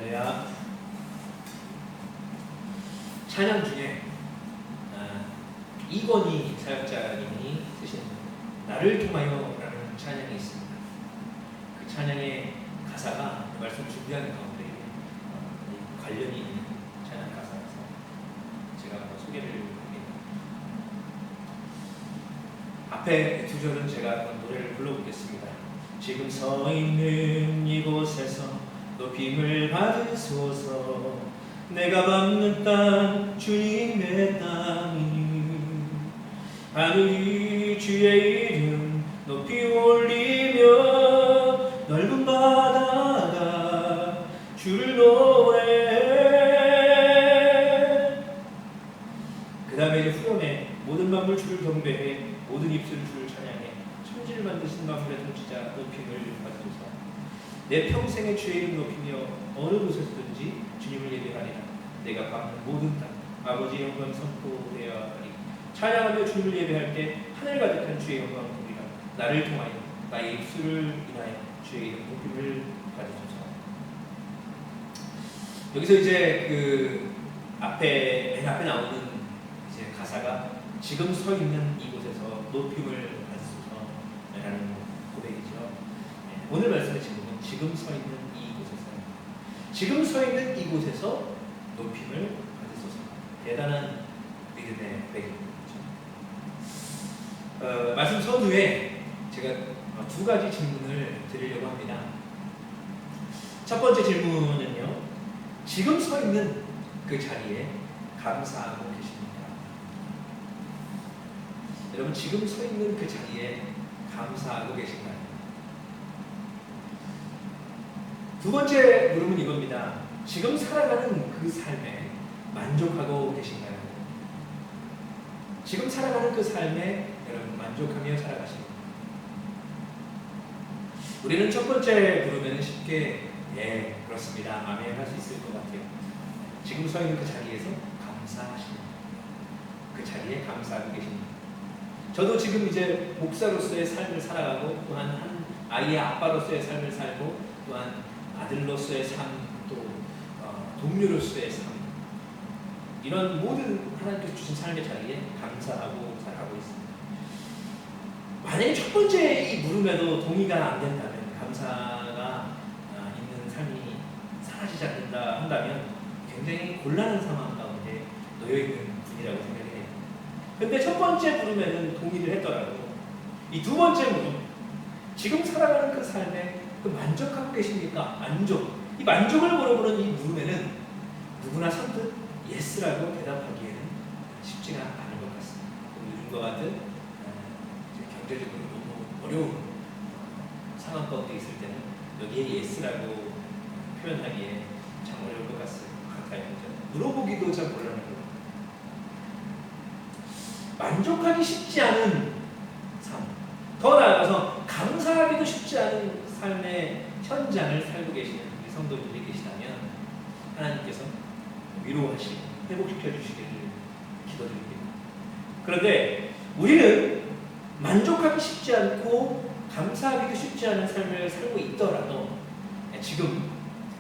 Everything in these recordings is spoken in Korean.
할렐루야. 찬양 중에 이건희 사역자님이 쓰신 나를 통하여라는 찬양이 있습니다. 그 찬양의 가사가 말씀 준비하는 가운데 관련이 있는 찬양 가사라서 제가 한번 소개를 해드립니다. 앞에 두 절은 제가 한번 노래를 불러보겠습니다. 지금 서 있는 이곳에서 높임을 받으소서. 내가 밟는 땅 주님의 땅이니 하늘이 주의 이름 높이 올리며 넓은 바다가 주를 노래해. 그 다음에 이제 후렴에 모든 만물 주를 경배해 모든 입술 주를 찬양해 천지를 만드신 만물의 통치자 높임을 받으소서. 내 평생의 주의 이름 높이며 어느 곳에서든지 주님을 예배하리라. 내가 밟는 모든 땅 아버지의 영광 선포되어야 하리. 찬양하며 주님을 예배할 때 하늘 가득한 주의 영광을 보리라. 나를 통하여 나의 입술을 인하여 주의 이름 높임을 받으소서. 여기서 이제 그 맨 앞에 나오는 이제 가사가 지금 서 있는 이곳에서 높임을 받으소서라는 고백이죠. 오늘 말씀의 제목은 지금 서 있는 이곳에서. 지금 서 있는 이곳에서 높임을 받으소서. 대단한 믿음의 고백입니다. 말씀 서두에 제가 두 가지 질문을 드리려고 합니다. 첫 번째 질문은요, 지금 서 있는 그 자리에 감사하고 계십니까? 여러분, 지금 서 있는 그 자리에 감사하고 계신가요? 두 번째 물음은 이겁니다. 지금 살아가는 그 삶에 만족하고 계신가요? 지금 살아가는 그 삶에 여러분 만족하며 살아가십니까? 우리는 첫 번째 물으면 쉽게 예, 그렇습니다. 아멘 할 수 있을 것 같아요. 지금 서 있는 그 자리에서 감사하십니다. 그 자리에 감사하고 계십니다. 저도 지금 이제 목사로서의 삶을 살아가고 또한 한 아이의 아빠로서의 삶을 살고 또한 아들로서의 삶, 또 동료로서의 삶, 이런 모든 하나님께서 주신 삶의 자리에 감사하고 살아가고 있습니다. 만약에 첫 번째 이 물음에도 동의가 안 된다면, 감사가 있는 삶이 사라지지 않는다 한다면 굉장히 곤란한 상황 가운데 놓여있는 분이라고 생각해요. 근데 첫 번째 물음에는 동의를 했더라도 이 두 번째 물음, 지금 살아가는 그 삶에 그 만족하고 계십니까? 만족. 이 만족을 물어보는 이 물음에는 누구나 선뜻 예스라고 대답하기에는 쉽지가 않을 것 같습니다. 요즘과 같은 경제적으로 너무 어려운 상황 가운데 있을 때는 여기에 예스라고 표현하기에 참 어려울 것 같아요. 물어보기도 참 곤란할 것 같아요. 만족하기 쉽지 않은 삶, 더 나아가서 감사하기도 쉽지 않은 삶의 현장을 살고 계시는 우리 성도님들이 계시다면 하나님께서 위로하시고 회복시켜 주시기를 기도드립니다. 그런데 우리는 만족하기 쉽지 않고 감사하기도 쉽지 않은 삶을 살고 있더라도 지금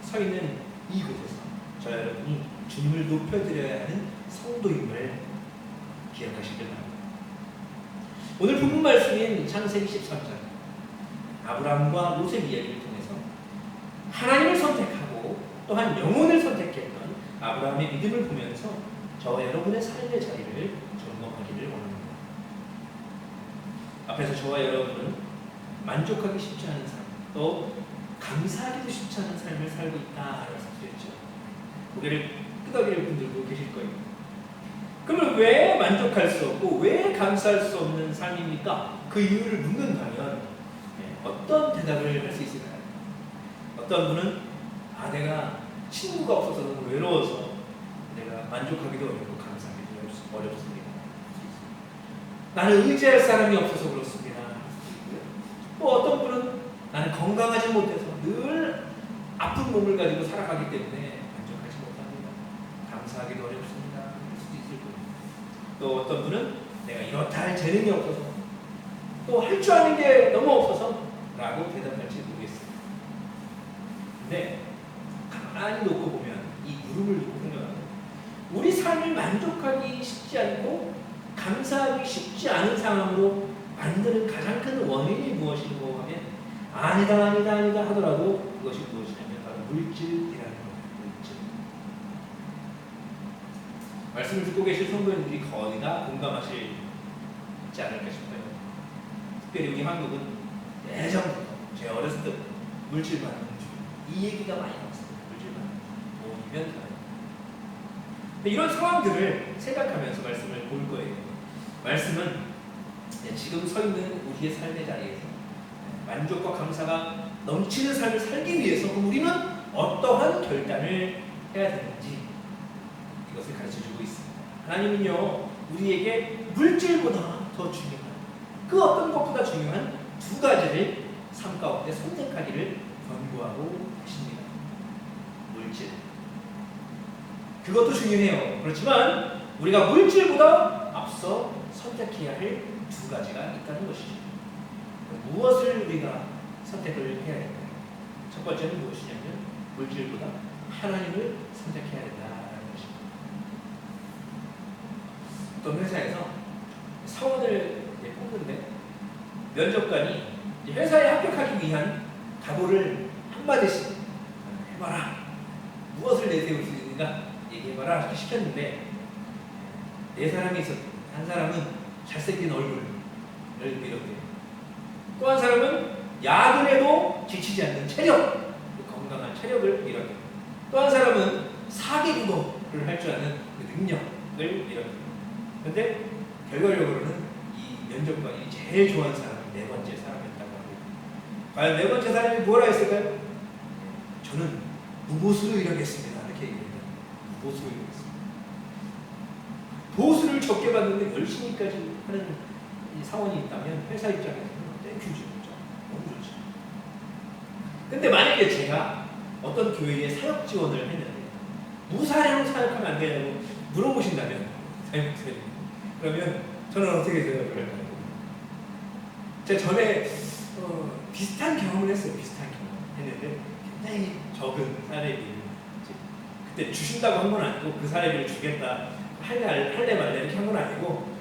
서 있는 이곳에서 저 여러분이 주님을 높여드려야 하는 성도임을 기억하시길 바랍니다. 오늘 본문 말씀인 창세기 13장 아브라함과 롯의 이야기를 통해서 하나님을 선택하고 또한 영혼을 선택했던 아브라함의 믿음을 보면서 저와 여러분의 삶의 자리를 점검하기를 원합니다. 앞에서 저와 여러분은 만족하기 쉽지 않은 삶, 또 감사하기도 쉽지 않은 삶을 살고 있다라고 말씀드렸죠. 고개를 끄덕이는 분들도 계실 거예요. 그러면 왜 만족할 수 없고 왜 감사할 수 없는 삶입니까? 그 이유를 묻는다면 어떤 대답을 할 수 있을까요? 어떤 분은 내가 친구가 없어서 너무 외로워서 내가 만족하기도 어렵고 감사하기도 어렵습니다. 나는 의지할 사람이 없어서 그렇습니다. 또 어떤 분은 나는 건강하지 못해서 늘 아픈 몸을 가지고 살아가기 때문에 만족하지 못합니다. 감사하기도 어렵습니다. 그럴 수도 있을 거예요. 또 어떤 분은 내가 이렇다 할 재능이 없어서 또 할 줄 아는 게 너무 없어서 라고 대답할지 모르겠습니다. 근데 가만히 놓고 보면 이 물음을 놓고 생각하면 우리 삶을 만족하기 쉽지 않고 감사하기 쉽지 않은 상황으로 만드는 가장 큰 원인이 무엇이고 하면 아니다 하더라도 그것이 무엇이냐면 바로 물질이라는 거예요. 물질. 말씀을 듣고 계실 성도님들이 거의 다 공감하시지 않을까 싶어요. 특별히 우리 한국은 예전부터 제 어렸을 때 물질 많은 이 얘기가 많이 나왔어요. 물질 많은 돈이면 다른. 이런 상황들을 생각하면서 말씀을 볼 거예요. 말씀은 지금 서 있는 우리의 삶의 자리에서 만족과 감사가 넘치는 삶을 살기 위해서 우리는 어떠한 결단을 해야 되는지 이것을 가르쳐주고 있습니다. 하나님은요 우리에게 물질보다 더 중요한 그 어떤 것보다 중요한 두 가지를 삶 가운데 선택하기를 권고하고 계십니다. 물질 그것도 중요해요. 그렇지만 우리가 물질보다 앞서 선택해야 할 두 가지가 있다는 것이죠. 무엇을 우리가 선택을 해야 될까요? 첫 번째는 무엇이냐면 물질보다 하나님을 선택해야 된다는 것입니다. 어떤 회사에서 사원을 뽑는데 면접관이 회사에 합격하기 위한 각오를 한마디씩 해봐라. 무엇을 내세울 수 있는가 얘기해봐라 이렇게 시켰는데 네 사람이 있었고 한 사람은 잘생긴 얼굴을 비롯해 또 한 사람은 야근에도 지치지 않는 체력, 건강한 체력을 비롯해 또 한 사람은 사기구도를 할 줄 아는 그 능력을 비롯해 그런데 결과적으로는 이 면접관이 제일 좋아하는 사람이 네 번째 사람이었다고 합니다. 과연 네 번째 사람이 뭐라 했을까요? 저는 무보수로 일하겠습니다. 이렇게 얘기합니다. 무보수로 일하겠습니다. 보수를 적게 받는데 열심히까지 하는 이 사원이 있다면 회사 입장에서는 땡큐죠. 너무 좋죠. 근데 만약에 제가 어떤 교회에 사역 지원을 했는데 무사례로 사역하면 안 되냐고 물어보신다면 그러면 저는 어떻게 대답을 할까요? 제가 전에 비슷한 경험을 했어요. 비슷한 경험 했는데 굉장히 적은 사례비를 그때 주신다고 한 건 아니고 그 사례비를 주겠다 할래 말래 이렇게 한 건 아니고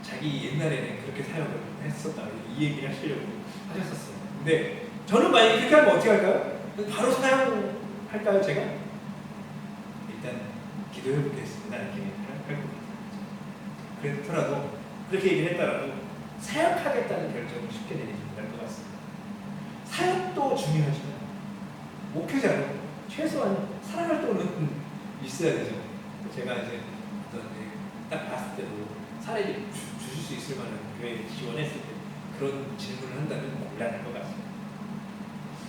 자기 옛날에는 그렇게 사역을 했었다 이 얘기를 하시려고 하셨었어요. 근데 저는 만약에 그렇게 하면 어떻게 할까요? 바로 사역할까요 제가? 일단 기도해 보겠습니다 이렇게 할 겁니다. 그렇더라도 그렇게 얘기를 했더라도 사역하겠다는 결정을 쉽게 내리지 못할 것 같습니다. 사역도 중요하지만 목회자로 최소한 사랑활동은 있어야 되죠. 제가 이제 딱 봤을 때도 사례를 주실 수 있을 만한 교회에 지원했을 때 그런 질문을 한다면 곤란할 것 같습니다.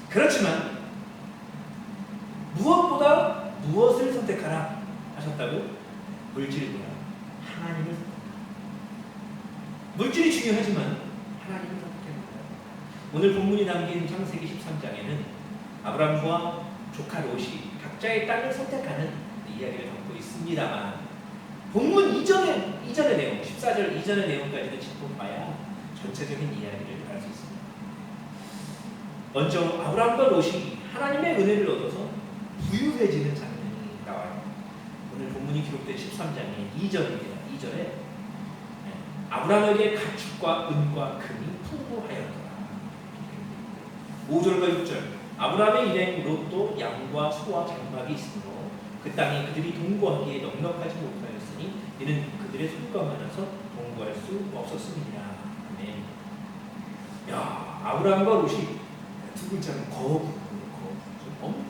그렇지만 무엇보다 무엇을 선택하라 하셨다고? 물질보다 하나님을 선택하라. 물질이 중요하지만 하나님을 선택합니다. 오늘 본문이 담긴 창세기 13장에는 아브라함과 조카 롯이 각자의 땅을 선택하는 이야기를 담고 있습니다만 본문 이전의 내용, 14절 이전의 내용까지도 짚어봐야 전체적인 이야기를 알 수 있습니다. 먼저 아브라함과 롯이 하나님의 은혜를 얻어서 부유해지는 장면이 나와요. 오늘 본문이 기록된 13장의 2절입니다. 2절에 아브라함에게 가축과 은과 금이 풍부하였더라. 5절과 6절 아브라함의 일행 롯도 양과 소와 장막이 있으므로 그 땅에 그들이 동거하기에 넉넉하지 못하였으니 이는 그들의 수가 많아서 동거할 수 없었습니다. 아멘. 야, 아브라함과 롯이 두 글자는 거부.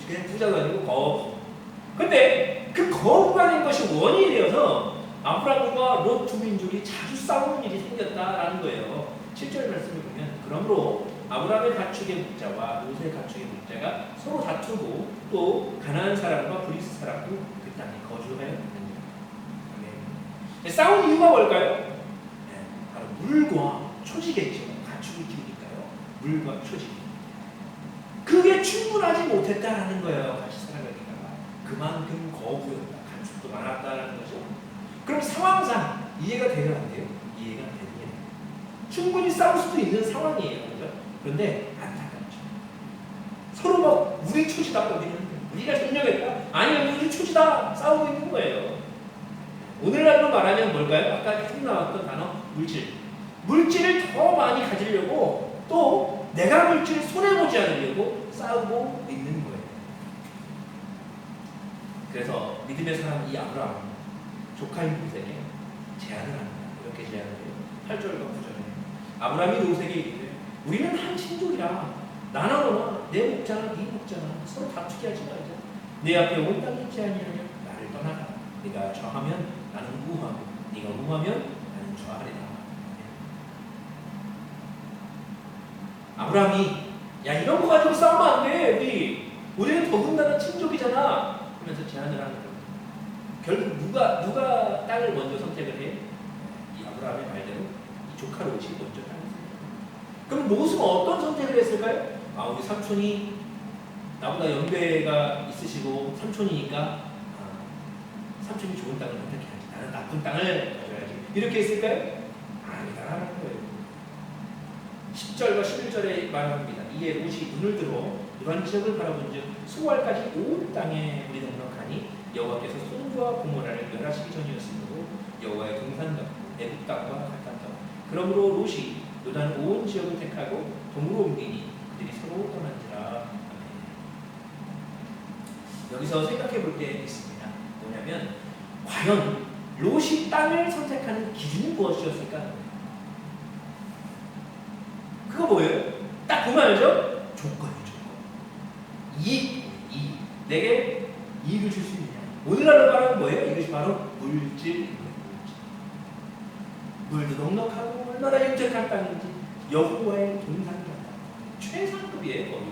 그냥 부자도 아니고 거부. 근데 그 거부가 된 것이 원인이 되어서 아브라함과 롯 두 민족이 자주 싸우는 일이 생겼다라는 거예요. 7절 말씀을 보면 그러므로 아브라함의 가축의 목자와 롯의 가축의 목자가 서로 다투고 또 가나안 사람과 브리스 사람도 그 땅에 거주하였느니라. 싸운 이유가 뭘까요? 바로 물과 초지겠죠. 가축을 키우니까요. 물과 초지. 그게 충분하지 못했다라는 거예요. 같이 살아가기가. 그만큼 거부였다. 가축도 많았다라는 거죠. 그럼 상황상 이해가 되면 안 돼요? 이해가 되는 게 충분히 싸울 수도 있는 상황이에요. 그렇죠? 그런데 안타깝죠. 서로 막 우리 초지다 거기는 우리가 협력했다? 아니면 우리 초지다 싸우고 있는 거예요. 오늘날로 말하면 뭘까요? 아까 쭉 나왔던 단어 물질. 물질을 더 많이 가지려고 또 내가 물질을 손해보지 않으려고 싸우고 있는 거예요. 그래서 믿음의 사람 이 아브라함 조카인 롯에게 제안을 합니다. 이렇게 제안을 해요. 8절과 9절에 아브라함이 롯에게 이르되 우리는 한 친족이라 나나 너나 내 목자나 네 목자나 서로 다투게 하지 말자. 내 앞에 온 땅이 있지 아니하냐 나를 떠나라. 네가 좌하면 나는 우하고 네가 우하면 나는 좌하리라. 아브라함이 야 이런 거 가지고 싸우면 안 돼. 우리는 더군다나 친족이잖아 하면서 제안을 하는 거예요. 결국 누가 땅을 먼저 선택을 해? 이 아브라함의 말대로 이 조카 롯이 먼저 땅을 선택합니다. 그럼 롯은 어떤 선택을 했을까요? 우리 삼촌이 나보다 연배가 있으시고 삼촌이니까 삼촌이 좋은 땅을 선택해야지. 나는 나쁜 땅을 가져야지. 이렇게 했을까요? 아니다라는 거예요. 10절과 11절에 말합니다. 이에 롯이 눈을 들어 이런 지역을 바라본즉 수월까지 온 땅에 우리 넉넉하니 여호와께서 소돔과 고모라를 멸하시기 전이었으므로 여호와의 동산과 애굽 땅과 같았다. 그러므로 롯이 요단 온 지역을 택하고 동으로 옮기니 그들이 서로 떠난지라. 여기서 생각해 볼 게 있습니다. 뭐냐면 과연 롯이 땅을 선택하는 기준이 무엇이었을까? 그거 뭐예요? 딱 보면 알죠? 조건이죠. 이익. 내게 이익을 줄 수 있느냐. 오늘날로 말하면 뭐예요? 이것이 바로 물질입니다. 물도 넉넉하고 얼마나 윤택한 땅인지 여호와의 동산이다. 최상급이에요. 거의.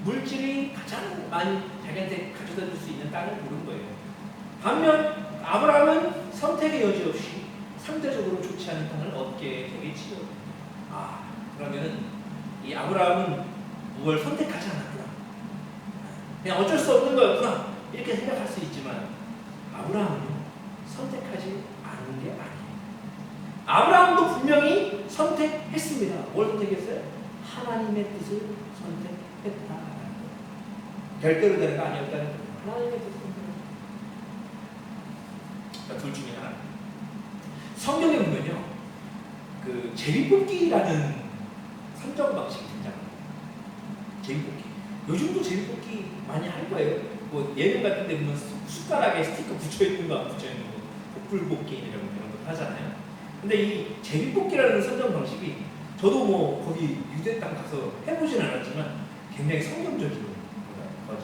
물질이 가장 많이 자기한테 가져다 줄 수 있는 땅을 고른 거예요. 반면 아브라함은 선택의 여지 없이 상대적으로 좋지 않은 땅을 얻게 되겠지요. 그러면 이 아브라함은 무엇을 선택하지 않았구나. 그냥 어쩔 수 없는 거였구나. 이렇게 생각할 수 있지만 아브라함은 선택하지 않은 게 아니에요. 아브라함도 분명히 선택했습니다. 뭘 선택했어요? 하나님의 뜻을 선택했다. 별대로 되는 거 아니었다는 거예요. 하나님의 뜻을 선택했다. 그러니까 둘 중에 하나. 성경에 보면요, 그 제비뽑기라는 선정 방식이 등장합니다. 제비뽑기. 요즘도 제비뽑기 많이 할 거예요. 뭐 예능 같은 데 보면 숟가락에 스티커 붙여 있는 거 안 붙여 있는 거, 복불복기 이런 거 하잖아요. 근데 이 제비뽑기라는 선정 방식이 저도 뭐 거기 유대 땅 가서 해보진 않았지만 굉장히 성경적인 거죠.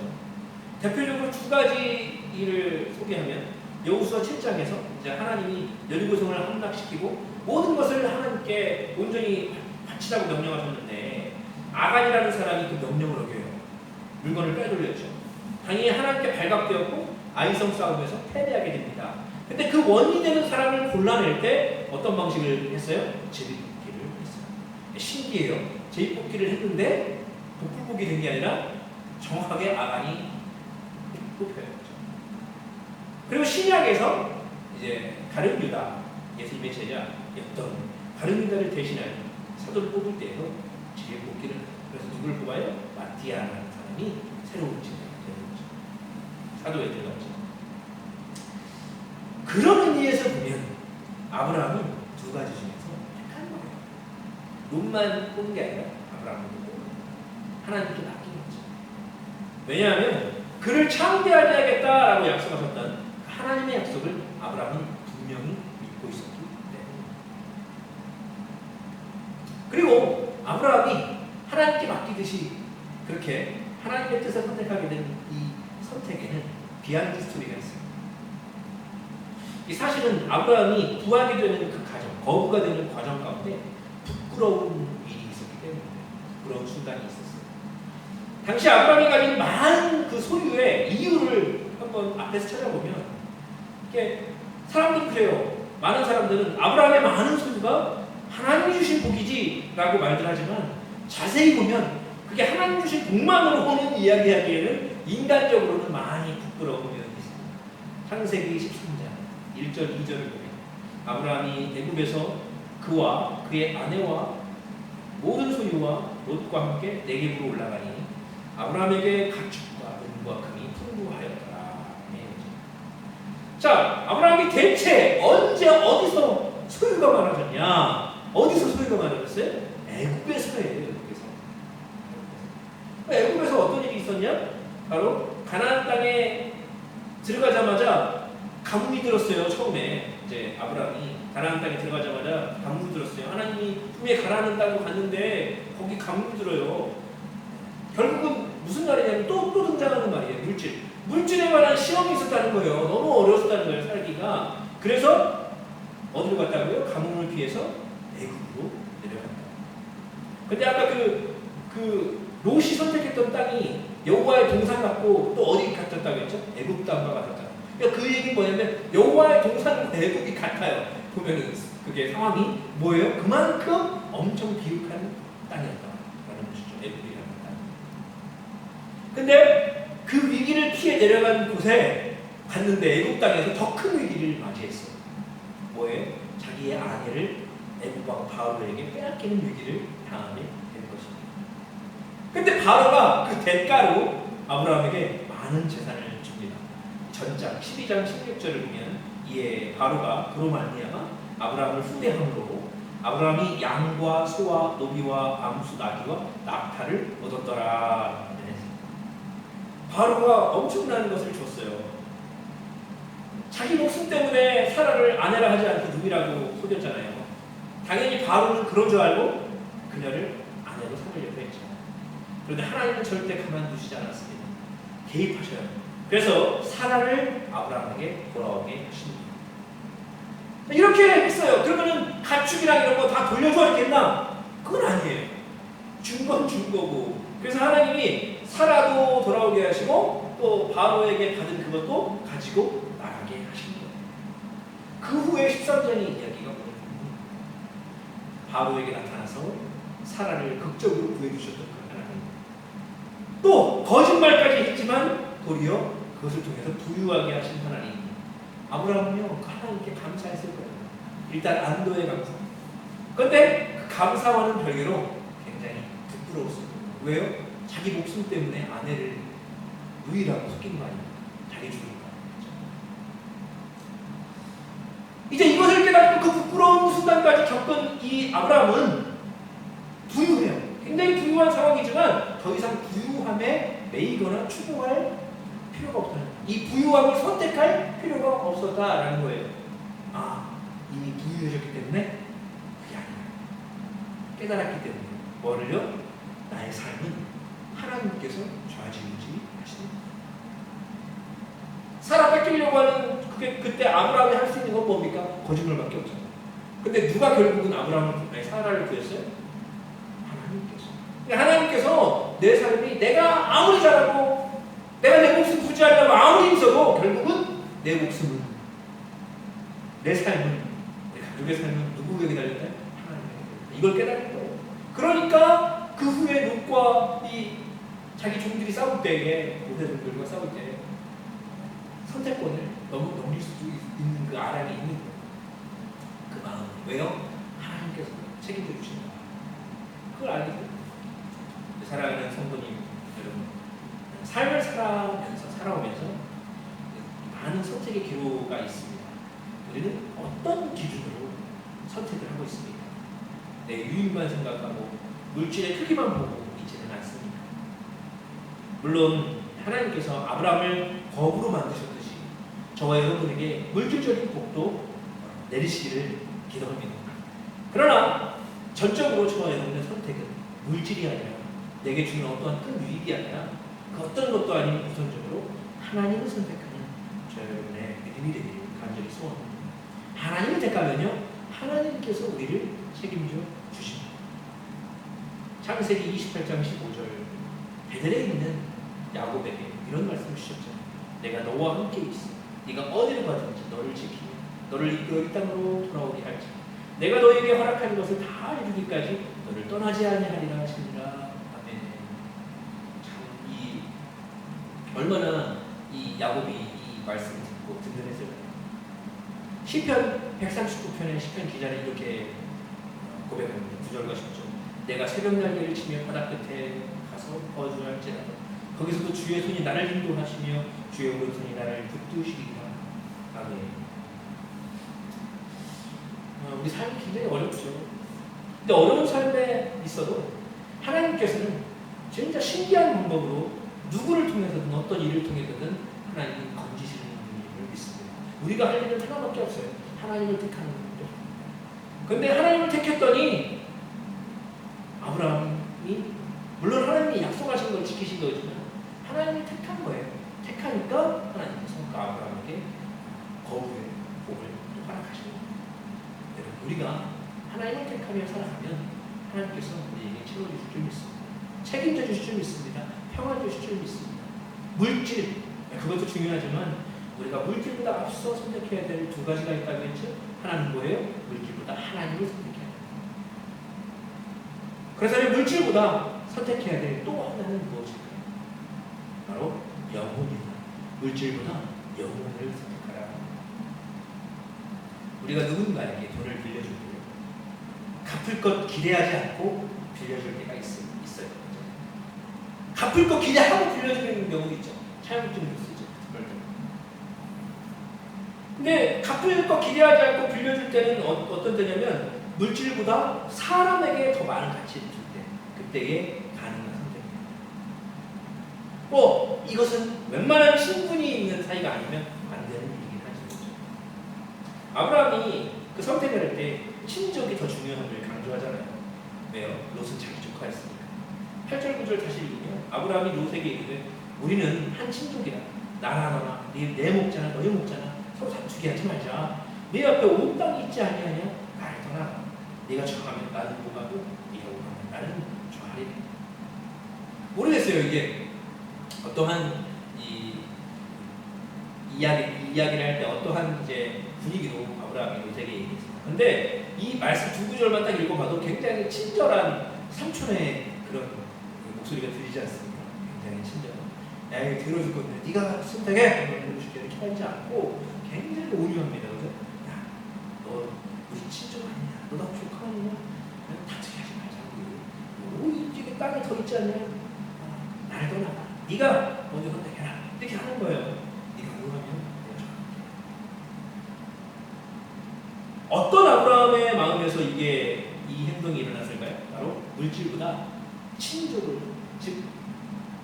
대표적으로 두 가지를 소개하면 여호수아 7장에서 이제 하나님이 여리고성을 함락시키고 모든 것을 하나님께 온전히 바치라고 명령하셨는데 아간이라는 사람이 그 명령을 어겨요. 물건을 빼돌렸죠. 당연히 하나님께 발각되었고 아이성 싸움에서 패배하게 됩니다. 근데 그 원인이 되는 사람을 골라낼 때 어떤 방식을 했어요? 제비뽑기를 했어요. 신기해요. 제비뽑기를 했는데 복불복이 된 게 아니라 정확하게 아간이 뽑혀요. 그리고 신약에서 이제 가룟 유다, 예수님의 제자였던 가룟 유다를 대신하는 사도를 뽑을 때에도 제비뽑기를 해요. 그래서 누구를 뽑아요? 마띠아라는 사람이 새로운 제자가 되는 거죠. 사도에 들어갔죠. 그런 의미에서 보면 아브라함은 두 가지 중에서 택한 거예요. 롯만 뽑은 게 아니라 아브라함을 뽑은 거예요. 하나님께 맡긴 거죠. 왜냐하면 그를 창대하게 하겠다라고 약속하셨던 하나님의 약속을 아브라함은 분명히 믿고 있었기 때문입니다. 그리고 아브라함이 하나님께 맡기듯이 그렇게 하나님의 뜻을 선택하게 된 이 선택에는 비하인드 스토리가 있어요. 이 사실은 아브라함이 구하게 되는 그 과정, 거부가 되는 과정 가운데 부끄러운 일이 있었기 때문에 부끄러운 순간이 있었어요. 당시 아브라함이 가진 많은 그 소유의 이유를 한번 앞에서 찾아보면 이게 사람들이 그래요. 많은 사람들은 아브라함의 많은 소유가 하나님이 주신 복이지 라고 말들 하지만 자세히 보면 그게 하나님 주신 복만으로는 이야기하기에는 인간적으로는 많이 부끄러운 면이 있습니다. 창세기 13장 1절 2절을 보면 아브라함이 애굽에서 그와 그의 아내와 모든 소유와 롯과 함께 네겝으로 올라가니 아브라함에게 가축과 은과 금이 풍부하였더라. 자, 아브라함이 대체 언제 어디서 소유가 많아졌냐? 어디서 소유가 많아졌어요? 애굽에서예요. 애굽에서 어떤 일이 있었냐? 바로 가나안 땅에 들어가자마자 가뭄이 들었어요. 처음에 이제 아브라함이 가나안 땅에 들어가자마자 가뭄이 들었어요. 하나님이 분명히 가나안 땅으로 갔는데 거기 가뭄이 들어요. 결국은 무슨 말이냐면 또 등장하는 말이에요. 물질에 관한 시험이 있었다는 거예요. 너무 어려웠다는 거예요. 살기가. 그래서 어디로 갔다고요? 가뭄을 피해서 애굽으로 내려갔다. 근데 아까 그 롯이 선택했던 땅이 여호와의 동산 같고 또 어디 같았다고 했죠? 애굽 땅과 같았다. 그러니까 그 얘기는 뭐냐면 여호와의 동산과 애굽이 같아요. 보면은 그게 상황이 뭐예요? 그만큼 엄청 비옥한 땅이었다라는 것이죠. 애굽이라는 땅. 근데 그 위기를 피해 내려간 곳에 갔는데 애굽 땅에서 더 큰 위기를 맞이했어요. 뭐예요? 자기의 아내를 애굽 왕 바로에게 빼앗기는 위기를 당하게 되는 것입니다. 근데 바로가 그 대가로 아브라함에게 많은 재산을 줍니다. 전장 12장 16절을 보면 이에 바로가 그로 말미암아 아브라함을 후대함으로 아브라함이 양과 소와 노비와 암수 나귀와 낙타를 얻었더라. 바로가 엄청난 것을 줬어요. 자기 목숨 때문에 사라를 아내라 하지 않고 누비라고 속였잖아요. 당연히 바로는 그런 줄 알고 그녀를 아내로 삼으려고 했죠. 그런데 하나님은 절대 가만두시지 않았습니다. 개입하셔요. 그래서 사라를 아브라함에게 돌아오게 하십니다. 이렇게 했어요. 그러면은 가축이랑 이런 거 다 돌려줘야겠나? 그건 아니에요. 준 건 준 거고. 그래서 하나님이 사라도 돌아오게 하시고 또 바로에게 받은 그것도 가지고 나가게 하신 거예요. 그 후에 13장의 이야기가 뭐냐면 바로에게 나타나서 사라를 극적으로 구해주셨던 그 하나님. 또 거짓말까지 했지만 도리어 그것을 통해서 부유하게 하신 하나님. 아브라함은요 하나님께 감사했을 거예요. 일단 안도의 감사. 그런데 그 감사와는 별개로 굉장히 부끄러웠어요. 왜요? 자기 목숨 때문에 아내를 누이라고 속인 거 아니에요. 자기 죽이니까. 이제 이것을 깨닫고 그 부끄러운 순간까지 겪은 이 아브라함은 부유해요. 굉장히 부유한 상황이지만 더 이상 부유함에 매이거나 추구할 필요가 없다는 거예요. 이 부유함을 선택할 필요가 없었다라는 거예요. 아, 이미 부유해졌기 때문에 그게 아니에요. 깨달았기 때문에 뭐를요? 나의 삶은 하나님께서 좌지우지 하십니다. 사라 뺏기려고 하는 그때 아브라함이 할 수 있는 건 뭡니까? 거짓말밖에 없잖아요. 근데 누가 결국은 사라를 구했어요? 하나님께서. 하나님께서 내 삶이 내가 아무리 잘하고 내가 내 목숨 부지하려고 아무리 힘써도 결국은 내 목숨은 내 삶은 내 가족의 삶은 누구에게 달렸다? 하나님에게. 이걸 깨달을 거예요. 그러니까 그 후에 롯과 이 자기 종들이 싸울 때에 모세들과 싸울 때 선택권을 너무 넘길 수 있는 그 아랑이 있는 거예요. 그 마음. 왜요? 하나님께서 책임져 주신다. 그걸 알게 돼요. 사랑하는 성도님 여러분, 삶을 살아오면서 많은 선택의 기로가 있습니다. 우리는 어떤 기준으로 선택을 하고 있습니까? 내 유익만 생각하고 물질의 크기만 보고 있지는 않습니다. 물론 하나님께서 아브라함을 거부로 만드셨듯이 저와 여러분에게 물질적인 복도 내리시기를 기도합니다. 그러나 전적으로 저와 여러분의 선택은 물질이 아니라 내게 주는 어떠한 큰 유익이 아니라 그 어떤 것도 아닌 우선적으로 하나님을 선택하는 저 여러분의 믿음이 되기를 간절히 소원합니다. 하나님을 택하면요 하나님께서 우리를 책임져 주십니다. 창세기 28장 15절 베들레헴에 있는 야곱에게 이런 말씀을 주셨죠. 내가 너와 함께 있어. 네가 어디로 가든지 너를 지키며 너를 이끌어 이 땅으로 돌아오게 할지 내가 너에게 허락한 것을 다 이루기까지 너를 떠나지 아니하리라 하시니라. 아멘. 참 얼마나 이 야곱이 이 말씀을 듣고 든든했을까요? 시편 139편의 시편 기자는 이렇게 고백합니다. 9절과 10절. 내가 새벽 날개를 치며 바다 끝에 가서 거주할지라도 거기서도 주의 손이 나를 인도하시며 주의 오른손이 나를 붙드시리라. 아멘. 우리 삶이 굉장히 어렵죠. 근데 어려운 삶에 있어도 하나님께서는 진짜 신기한 방법으로 누구를 통해서든 어떤 일을 통해서든 하나님이 건지시는 분을 믿습니다. 우리가 할 일은 하나밖에 없어요. 하나님을 택하는 겁니다. 근데 하나님을 택했더니 아브라함이 물론 하나님이 약속하신 걸 지키신 거지만 하나님이 택한 거예요. 택하니까 하나님께서 아브라함에게 거부의 복을 또 허락하시는 거예요. 여러분, 우리가 하나님을 택하며 살아가면 하나님께서 우리에게 채워주실 줄 믿습니다. 책임져 주실 줄 믿습니다. 평화 주실 줄 믿습니다. 물질, 그것도 중요하지만 우리가 물질보다 앞서 선택해야 될 두 가지가 있다고 했죠. 하나는 뭐예요? 물질보다 하나님을 선택해야 돼요. 그래서 이 물질보다 선택해야 될 또 하나는 무엇일까요? 바로 영혼입니다. 물질보다 영혼을 선택하라. 우리가 누군가에게 돈을 빌려줄 때 갚을 것 기대하지 않고 빌려줄 때가 있어요. 갚을 거 기대하고 빌려주는 경우도 있죠. 차용증도 쓰죠. 근데 갚을 거 기대하지 않고 빌려줄 때는 어떤 때냐면 물질보다 사람에게 더 많은 가치를 줄 때, 그때에 가능한 선택입니다. 이것은 웬만한 친분이 있는 사이가 아니면 안 되는 일이긴 하죠. 아브라함이 그 선택을 할 때 친족이 더 중요함을 강조하잖아요. 왜요? 롯은 자기 조카였으니까. 8절 9절 다시 읽으면 아브라함이 롯에게 이르되 우리는 한 친족이라. 나나 너나 내 목자나 너의 목자나 서로 다투게 하지 말자. 네 앞에 온 땅이 있지 아니하냐? 나를 떠나라. 네가 정하면 나는 복하고 네가 오하면 나는 좋아하리라. 모르겠어요. 이게 어떠한 이야기를 할 때 어떠한 이제 분위기로 아브라함이 롯에게 얘기했습니다. 근데 이 말씀 두 구절만 딱 읽어봐도 굉장히 친절한 삼촌의 그런 목소리가 들리지 않습니까? 굉장히 친절한. 야, 이거 들어줄 건데 네가 선택해! 이렇게 하지 않고 굉장히 오류합니다. 그래서 야, 너 우리 친족 아니냐? 너 나 조카 아니냐? 다투게 하지 말자고. 이쪽에 땅에 더 있지 않냐? 나를 떠나가. 네가 먼저 선택해라. 이렇게 하는 거예요. 네가 응하면 내가 좋아할게. 어떤 아브라함의 마음에서 이 행동이 일어났을까요? 바로 물질보다 친족을, 즉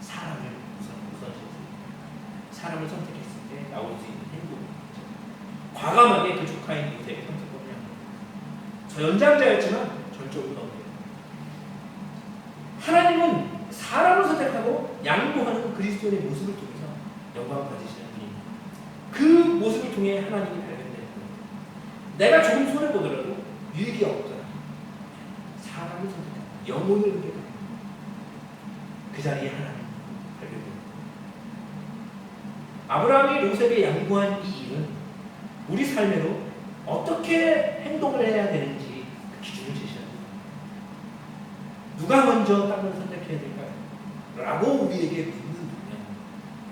사람을 우선시했습니다. 사람을 선택했을 때 나올 수 있는 행동이죠. 과감하게 그 조카인 롯에게 선택권을 합니다. 저 연장자였지만 전적으로 넘겨요. 하나님은 사람을 선택하고 양보하는 그리스도의 모습을 통해서 영광을 받으시는 분입니다. 그 모습을 통해 하나님이 발견되는 겁니다. 내가 조금 손해보더라도 유익이 없더라. 사람을 선택하고 영혼을 선택하고 그 자리에 하나님 발견됩니다. 아브라함이 롯에게 양보한 이 일은 우리 삶에로 어떻게 행동을 해야 되는지 그 기준을 제시합니다. 누가 먼저 땅을 선택해야 될까요? 라고 우리에게 묻는다면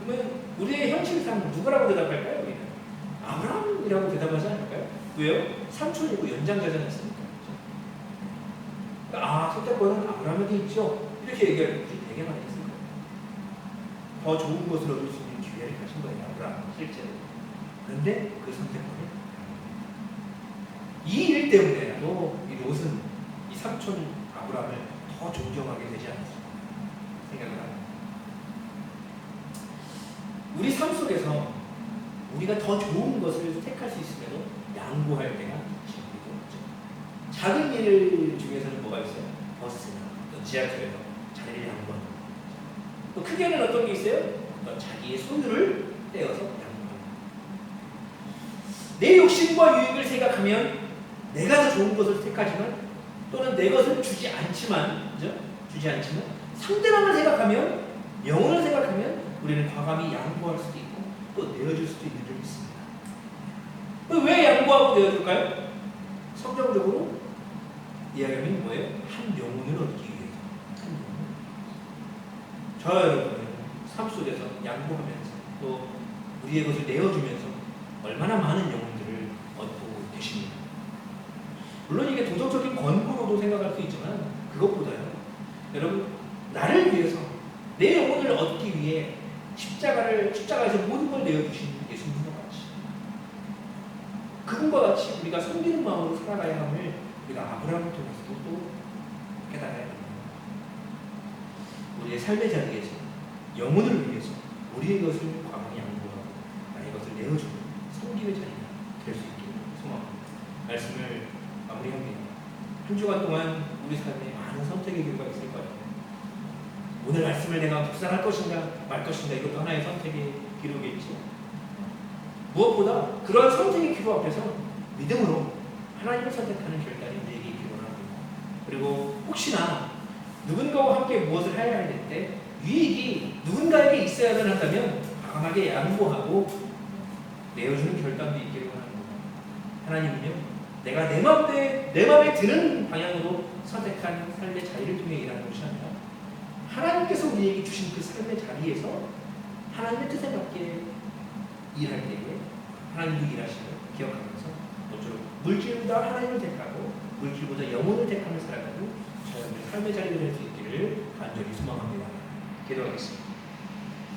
그러면 우리의 형식상 누구라고 대답할까요? 우리는 아브라함이라고 대답하지 않을까요? 왜요? 삼촌이고 연장자지 않습니까? 선택권은 아브라함에게 있죠. 이렇게 얘기할 분들이 되게 많이 있을 거예요. 더 좋은 것을 얻을 수 있는 기회를 가진 거예요. 아브라함은 실제로. 그런데 그 선택권을 이 일 때문에라도 이 롯은 이 삼촌 아브라함을 더 존경하게 되지 않았을까 생각을 합니다. 우리 삶 속에서 우리가 더 좋은 것을 택할 수 있음에도 양보할 때가 있죠. 작은 일 중에서는 뭐가 있어요? 버스나 또 지하철에서 자리를 양보하는 거. 또 크게는 어떤 게 있어요? 어떤 자기의 소유를 떼어서 양보하는 거. 내 욕심과 유익을 생각하면 내가 더 좋은 것을 택하지만 또는 내 것을 주지 않지만 상대방을 생각하면 영혼을 생각하면 우리는 과감히 양보할 수도 있고 또 내어줄 수도 있는 줄 믿습니다. 왜 양보하고 내어줄까요? 성경적으로 이야기하면 뭐예요? 한 영혼을 얻기 위해서. 한 영혼. 저 여러분은 삶 속에서 양보하면서 또 우리의 것을 내어주면서 얼마나 많은 영혼들을 얻고 계십니다. 물론 이게 도덕적인 권고로도 생각할 수 있지만 그것보다요. 여러분 나를 위해서 내 영혼을 얻기 위해 십자가에서 모든 걸 내어주신 예수님과 같이 그분과 같이 우리가 섬기는 마음으로 살아가야 함을 우리가 아브라함을 통해서도 또 깨달아야 합니다. 우리의 삶의 자리에서 영혼을 위해서 우리의 것을 과감히 양보하고 나의 것을 내어주는 섬김의 자리가 될 수 있기를 소망합니다. 말씀을 마무리합니다. 한 주간 동안 우리 삶에 많은 선택의 기회가 있을 거예요. 오늘 말씀을 내가 묵상할 것인가 말 것인가 이것도 하나의 선택의 기록이겠죠. 무엇보다 그런 선택의 기록 앞에서 믿음으로 하나님을 선택하는 결단이 우리에게 있기를 원합니다. 그리고 혹시나 누군가와 함께 무엇을 해야 할 때 유익이 누군가에게 있어야만 한다면 과감하게 양보하고 내어주는 결단도 있기를 원합니다. 하나님은요, 내가 내 마음에 드는 방향으로 선택한 삶의 자리를 통해 일하는 것이 아니라 하나님께서 우리에게 주신 그 삶의 자리에서 하나님의 뜻에 맞게 일할 때에 하나님도 일하시는 기억하면서 모쪼록 물질보다 하나님을 택하고 물질보다 영혼을 택하며 살아가는 저희의 삶의 자리가 될 수 있기를 간절히 소망합니다. 기도하겠습니다.